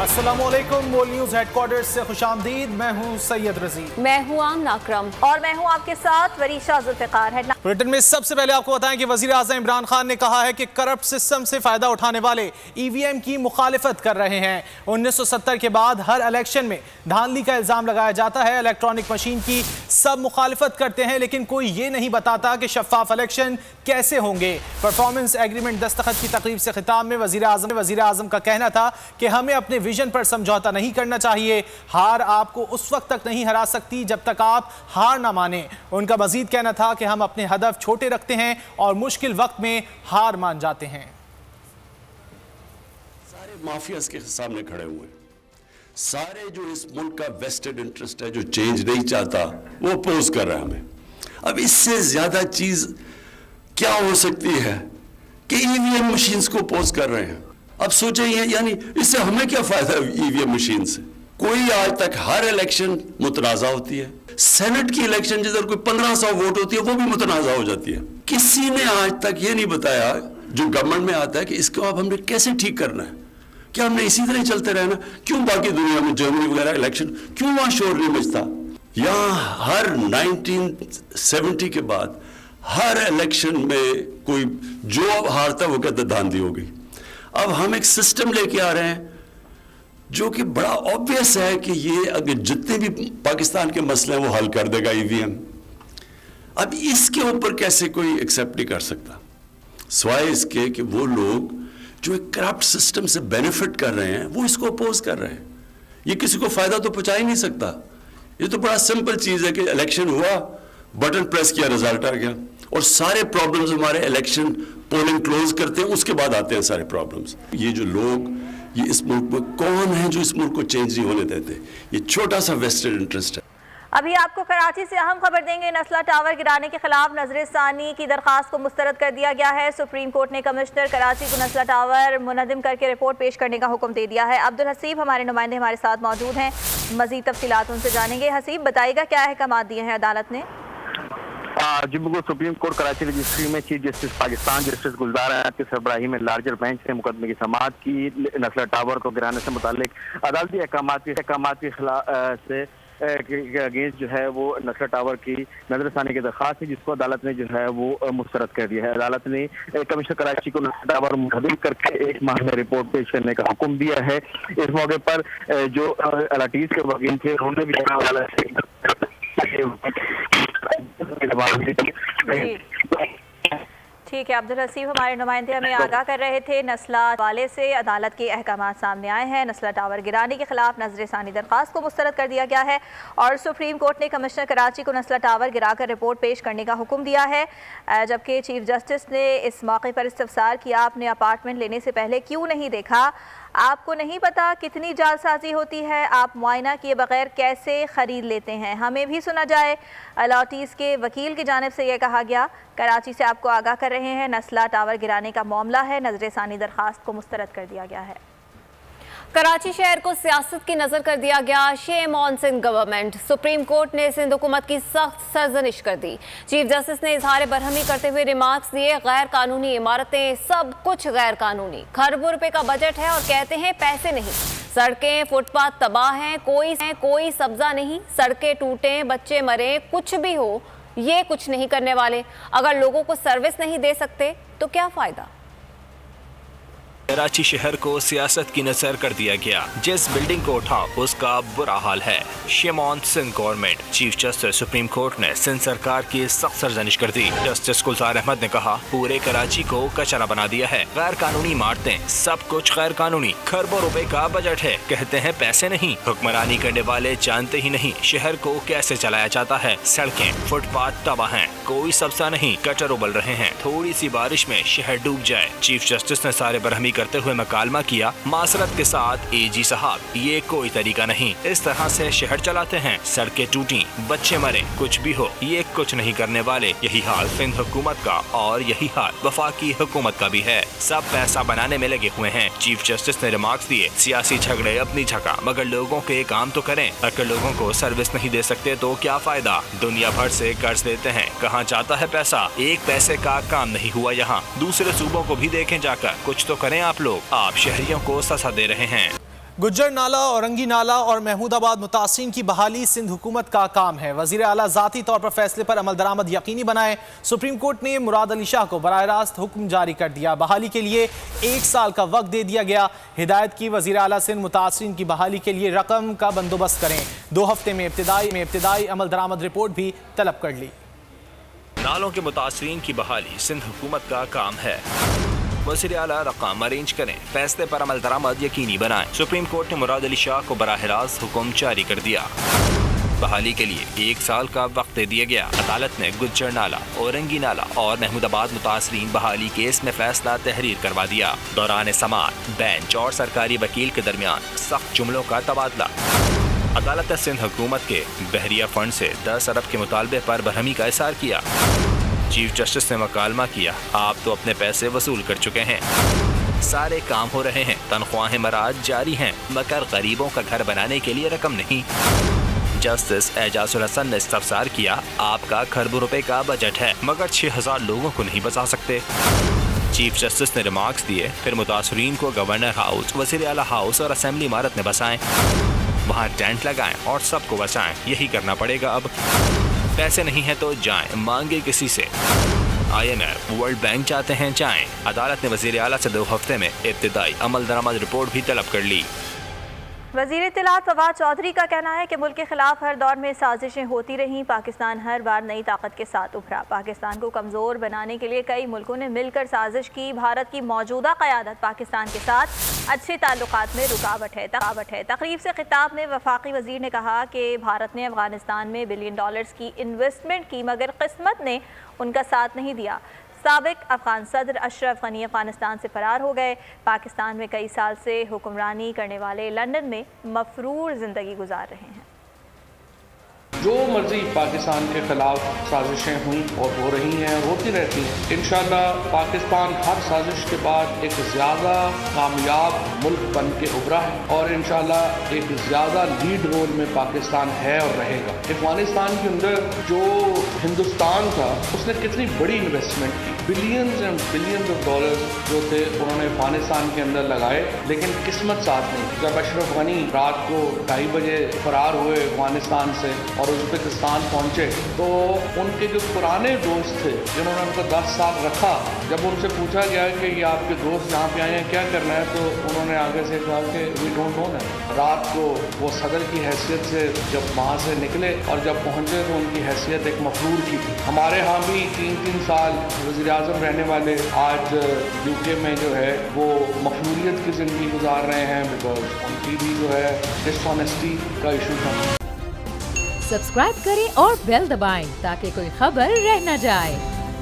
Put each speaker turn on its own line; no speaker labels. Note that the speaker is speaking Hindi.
अस्सलामुअलैकुम, मोल न्यूज हेडक्वार्टर से खुशामदीद। मैं हूं सैयद रजी।
मैं हूं आमना अकरम और मैं हूं आपके साथ वरीशा जुल्फिकार।
बुलेटिन में सबसे पहले आपको बताएं कि वजीर आज़म इमरान खान ने कहा है कि करप्ट सिस्टम से फायदा उठाने वाले ईवीएम की मुखालिफत कर रहे हैं। 1970 के बाद हर इलेक्शन में धांधली का इल्जाम लगाया जाता है। इलेक्ट्रॉनिक मशीन की सब मुखालिफत करते हैं, लेकिन कोई ये नहीं बताता कि शफाफ इलेक्शन कैसे होंगे। परफॉर्मेंस एग्रीमेंट दस्तखत की तकरीब से खिताब में वजीर आज़म का कहना था कि हमें अपने विजन पर समझौता नहीं करना चाहिए। हार आपको उस वक्त तक नहीं हरा सकती जब तक आप हार ना माने। उनका मजीद कहना था कि हम अपने हदफ छोटे रखते हैं और मुश्किल वक्त में हार मान जाते हैं।
सारे माफियाज के सामने खड़े हुए, सारे जो इस मुल्क का वेस्टेड इंटरेस्ट है, जो चेंज नहीं चाहता, वो अपोज कर रहा है हमें। अब इससे ज्यादा चीज क्या हो सकती है कि ईवीएम मशीन्स को अपोज कर रहे हैं। अब सोचे, यानी इससे हमें क्या फायदा ईवीएम मशीन से? कोई आज तक हर इलेक्शन मुतनाज़ा होती है। सेनेट की इलेक्शन जिधर कोई 1500 वोट होती है वो भी मुतनाज़ा हो जाती है। किसी ने आज तक ये नहीं बताया जो गवर्नमेंट में आता है कि इसको अब हमने कैसे ठीक करना है। क्या हमने इसी तरह चलते रहना? क्यों बाकी दुनिया में जर्मनी वगैरह इलेक्शन क्यों वहां शोर नहीं मचता? यहाँ हर 1970 के बाद हर इलेक्शन में कोई जो अब हारता वो कहता धांधली हो गई। अब हम एक सिस्टम लेके आ रहे हैं जो कि बड़ा ऑब्वियस है कि ये अगर जितने भी पाकिस्तान के मसले हैं वो हल कर देगा ईवीएम। अब इसके ऊपर कैसे कोई एक्सेप्ट नहीं कर सकता, सिवाय इसके कि वो लोग जो एक करप्ट सिस्टम से बेनिफिट कर रहे हैं वो इसको अपोज कर रहे हैं। ये किसी को फायदा तो पहुंचा ही नहीं सकता। ये तो बड़ा सिंपल चीज है कि इलेक्शन हुआ, बटन प्रेस किया, रिजल्ट आ गया, और सारे प्रॉब्लम्स हमारे इलेक्शन पोलिंग क्लोज करते हैं, उसके बाद आते हैं सारे प्रॉब्लम्स। ये जो लोग, ये इस मुल्क में कौन है जो इस मुल्क को चेंज नहीं होने देते? ये छोटा सा वेस्टेड इंटरेस्ट है।
अभी आपको कराची से अहम खबर देंगे। नस्ला टावर गिराने के खिलाफ नजरसानी की दरखास्त को मुस्तरद कर दिया गया है। सुप्रीम कोर्ट ने कमिश्नर कराची को नस्ला टावर मुनज़्ज़म करके रिपोर्ट पेश करने का हुक्म दे दिया है। अब्दुल हसीब हमारे नुमाइंदे हमारे साथ मौजूद हैं, मजीद तफसीलात उनसे जानेंगे। हसीब, बताइएगा क्या अहकाम दिए हैं अदालत ने?
जी बिल्कुल, सुप्रीम कोर्ट कराची रजिस्ट्री में चीफ जस्टिस पाकिस्तान जस्टिस गुलजार अहमद की सरबराही में लार्जर बेंच ने मुकदमे की समाअत की। नस्ला टावर को गिराने से मुतालिक अदालती अहकाम के खिलाफ से अगेंस्ट जो है वो नस्ला टावर की नजरसानी की दरखास्त है, जिसको अदालत ने जो है वो मुस्तरद कर दिया है। अदालत ने कमिश्नर कराची को नस्ला टावर मुनज़्ज़म करके 1 माह में रिपोर्ट पेश करने का हुक्म दिया है। इस मौके पर जो अलाटीज के वकील थे उन्होंने भी अदालत से
ठीक है। अब्दुल हसीब हमारे नुमाइंदे हमें आगाह कर रहे थे। नस्ला वाले से अदालत के अहकाम सामने आए हैं। नस्ला टावर गिराने के खिलाफ नजरसानी दरखास्त को मुस्तरद कर दिया गया है और सुप्रीम कोर्ट ने कमिश्नर कराची को नस्ला टावर गिराकर रिपोर्ट पेश करने का हुक्म दिया है। जबकि चीफ जस्टिस ने इस मौके पर इस्तफसार किया, आपने अपार्टमेंट लेने से पहले क्यों नहीं देखा? आपको नहीं पता कितनी जालसाजी होती है? आप मुआयना किए बगैर कैसे ख़रीद लेते हैं? हमें भी सुना जाए। अलॉटीज़ के वकील की जानिब से यह कहा गया। कराची से आपको आगाह कर रहे हैं, नस्ला टावर गिराने का मामला है, नजरसानी दरखास्त को मुस्तरद कर दिया गया है। कराची शहर को सियासत की नजर कर दिया गया। Shame on Sindh government. Supreme court ने सिंध हुकूमत की सख्त सरजनिश कर दी। चीफ जस्टिस ने इजहार बरहमी करते हुए रिमार्क्स दिए। गैर कानूनी इमारतें, सब कुछ गैर कानूनी। खरबों रुपए का बजट है और कहते हैं पैसे नहीं। सड़कें फुटपाथ तबाह हैं, कोई सब्जा नहीं। सड़कें टूटें, बच्चे मरे, कुछ भी हो, ये कुछ नहीं करने वाले। अगर लोगों को सर्विस नहीं दे सकते तो क्या फायदा?
कराची शहर को सियासत की नजर कर दिया गया। जिस बिल्डिंग को उठाओ उसका बुरा हाल है। Shame on Sindh government. Chief justice supreme court ने सिंध सरकार की सख्त सरजनिश कर दी। जस्टिस गुलजार अहमद ने कहा, पूरे कराची को कचरा बना दिया है। गैर कानूनी इमारतें, सब कुछ गैर कानूनी। खरबों रुपए का बजट है, कहते हैं पैसे नहीं। हुक्मरानी करने वाले जानते ही नहीं शहर को कैसे चलाया जाता है। सड़कें फुटपाथ तबाह हैं, कोई सब्जा नहीं। गटर उबल रहे हैं, थोड़ी सी बारिश में शहर डूब जाए। चीफ जस्टिस ने सारे बरहमी करते हुए मकालमा किया, मासरत के साथ एजी साहब, ये कोई तरीका नहीं। इस तरह से शहर चलाते हैं? सड़कें टूटी, बच्चे मरे, कुछ भी हो, ये कुछ नहीं करने वाले। यही हाल सिंध हुकूमत का और यही हाल वफाकी हुकूमत का भी है। सब पैसा बनाने में लगे हुए हैं। चीफ जस्टिस ने रिमार्क्स दिए, सियासी झगड़े अपनी जगह, मगर लोगों के काम तो करें। अगर लोगों को सर्विस नहीं दे सकते तो क्या फायदा? दुनिया भर से कर्ज देते हैं, कहाँ जाता है पैसा? एक पैसे का काम नहीं हुआ यहाँ। दूसरे सूबों को भी देखें जाकर, कुछ तो करें आप लोग। आप शहरियों को सजा दे रहे हैं।
गुज्जर नाला, औरंगी नाला और महमूदाबाद मुतासिरीन की बहाली सिंध हुकूमत का काम है। वजीर आला ज़ाती तौर पर फैसले पर अमल दरामद यकीनी बनाए। सुप्रीम कोर्ट ने मुराद अली शाह को बराह रास्त हुक्म जारी कर दिया। बहाली के लिए 1 साल का वक्त दे दिया गया। हिदायत की वजीर आला सिंध मुतासिरीन की बहाली के लिए रकम का बंदोबस्त करें। 2 हफ्ते में इब्तिदाई अमल दरामद रिपोर्ट भी तलब कर ली।
नालों के मुतासिरीन की बहाली सिंध हुकूमत का काम है। वज़ीर आला रकम अरेंज करें, फैसले पर अमल दरामद यकीनी बनाएं। सुप्रीम कोर्ट ने मुराद अली शाह को बराह रास्त हुक्म जारी कर दिया। बहाली के लिए 1 साल का वक्त दे दिया गया। अदालत ने गुज्जर नाला, औरंगी नाला और महमूदाबाद मुतासिरीन बहाली केस में फैसला तहरीर करवा दिया। दौरान समाअत बेंच और सरकारी वकील के दरमियान सख्त जुमलों का तबादला। अदालत ने सिंध हुकूमत के बहरिया फंड से 10 अरब के मुतालबे पर बरहमी का इज़हार किया। चीफ जस्टिस ने मकालमा किया, आप तो अपने पैसे वसूल कर चुके हैं, सारे काम हो रहे हैं, तनख्वाहें मराज जारी हैं, मगर गरीबों का घर बनाने के लिए रकम नहीं। जस्टिस एजाजुल हसन ने इस्तफसार किया, आपका खरबों रुपए का बजट है मगर 6000 लोगों को नहीं बचा सकते। चीफ जस्टिस ने रिमार्क्स दिए, फिर मुतासरीन को गवर्नर हाउस, वज़ीर आला हाउस और असेंबली इमारत में बसाएं, वहाँ टेंट लगाएं और सबको बचाएं। यही करना पड़ेगा अब। पैसे नहीं है तो जाएं, मांगे किसी से। IMF, वर्ल्ड बैंक चाहते हैं जाएं। अदालत ने वज़ीर आला से 2 हफ्ते में इब्तिदाई अमल दरामद रिपोर्ट भी तलब कर ली।
वज़ीर इत्तलात फवाद चौधरी का कहना है कि मुल्क के खिलाफ हर दौर में साजिशें होती रहीं, पाकिस्तान हर बार नई ताकत के साथ उभरा। पाकिस्तान को कमज़ोर बनाने के लिए कई मुल्कों ने मिलकर साजिश की। भारत की मौजूदा क़यादत पाकिस्तान के साथ अच्छे ताल्लुकात में रुकावट है। तकरीब से खिताब में वफाकी वज़ीर ने कहा कि भारत ने अफगानिस्तान में $1 बिलियन की इन्वेस्टमेंट की मगर किस्मत ने उनका साथ नहीं दिया। साबिक अफगान सदर अशरफ गनी अफगानिस्तान से फरार हो गए। पाकिस्तान में कई साल से हुक्मरानी करने वाले लंदन में मफरूर ज़िंदगी गुजार रहे हैं।
जो मर्जी पाकिस्तान के खिलाफ साजिशें हुई और हो रही हैं, होती रहती हैं। इंशाअल्लाह पाकिस्तान हर साजिश के बाद एक ज़्यादा कामयाब मुल्क बन के उभरा है और इंशाअल्लाह एक ज़्यादा लीड रोल में पाकिस्तान है और रहेगा। अफगानिस्तान के अंदर जो हिंदुस्तान था उसने कितनी बड़ी इन्वेस्टमेंट की, billions and billions of dollars जो थे उन्होंने अफगानिस्तान के अंदर लगाए, लेकिन किस्मत साथ नहीं। जब अशरफ गनी रात को 2:30 बजे फरार हुए अफगानिस्तान से और उज़्बेकिस्तान पहुंचे तो उनके जो पुराने दोस्त थे जिन्होंने उनको 10 साल रखा, जब उनसे पूछा गया कि ये आपके दोस्त यहाँ पे आए हैं क्या करना है, तो उन्होंने आगे से कहा कि वी डोंट नो ना। रात को वो सदर की हैसियत से जब वहाँ से निकले और जब पहुँचे तो उनकी हैसियत एक मफरूर की थी। हमारे यहाँ भी 3-3 साल वज़ीर आज़म रहने वाले आज UK में जो है वो मफरूरियत की ज़िंदगी गुजार रहे हैं, बिकॉज उनकी भी जो है डिसऑनेस्टी का इशू था।
सब्सक्राइब करें और बेल दबाएं ताकि कोई खबर रह न जाए।